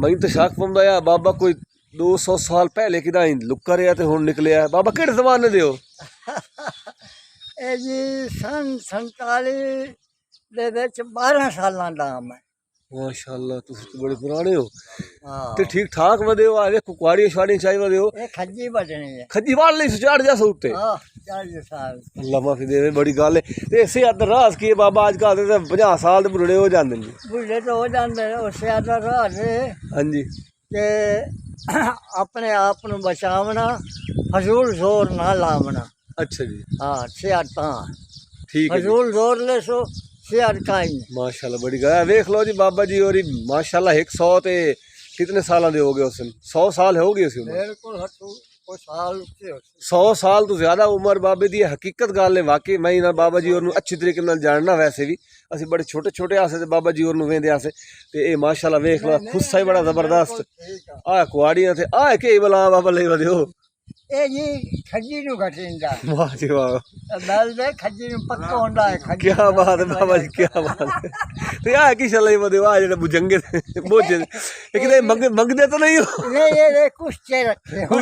मैं तो शक पाँदा यार बाबा कोई 200 साल पहले कि लुक्का रहा तो हुण निकलिया बाबा किहड़े जमाने दे हो ਇਹ ਜੀ सन 47 ਦੇ ਵਿੱਚ 12 ਸਾਲਾਂ ਦਾ ਮੈਂ माशाअल्लाह तुम तो बड़े पुराने हो हाँ ते ठीक ठाक वदे हो आ देखो कुआड़ियां शाड़ियां चाही वदे हो ਇਹ ਖੱਜੀ ਵੱਢਣੀ ਹੈ खजी वाल नहीं चढ़ जा सकते ਹਾਂ 40 ਸਾਲ अल्लाह माफी दे बड़ी गल है ते इसे अदर राज की बाबा अजकल ते 50 साल दे बुढ़े हो जांदे ने ਬੁੱਢੇ ਤਾਂ ਹੋ ਜਾਂਦੇ ਨੇ ਉਸੇ ਆਦਾ ਰਾਹ हां जी ਤੇ ਆਪਣੇ ਆਪ ਨੂੰ ਬਚਾਵਣਾ ਫਜ਼ੂਲ ਜ਼ੋਰ ਨਾ ਲਾਵਣਾ अच्छा जी ਹਾਂ ਸਿਆਟਾਂ ठीक है जी। फजूल जोर ले सो शेयर का ही माशाल्लाह बड़ी गल देख लो जी बाबा जी और माशाल्लाह 100 ते कितने साल दे हो गए उस 100 साल हो गए उस उम्र बिल्कुल हटू कोई साल उससे 100 साल तो ज्यादा उम्र बाबे दी हकीकत गल है वाकई मैं ना बाबा जी और अच्छी तरीके नाल जानना वैसे भी असि बड़े छोटे छोटे आसे ते बाबा जी और वेंदे आसे ते ए माशाल्लाह देख लो खुस्सा ही बड़ा जबरदस्त आ कुआड़ियां थे आ के बला बाबा ले वदे हो ए जी खजी नु घटिंदा वाह जी वाह बैल दे खजी नु पक्का होंदा है खजी क्या बात है बाबा जी क्या बात है तो आ की चले वदे आ जेड़े बुजंगे बोझे एक मंगदे तो नहीं हो ये कुछ रखे हो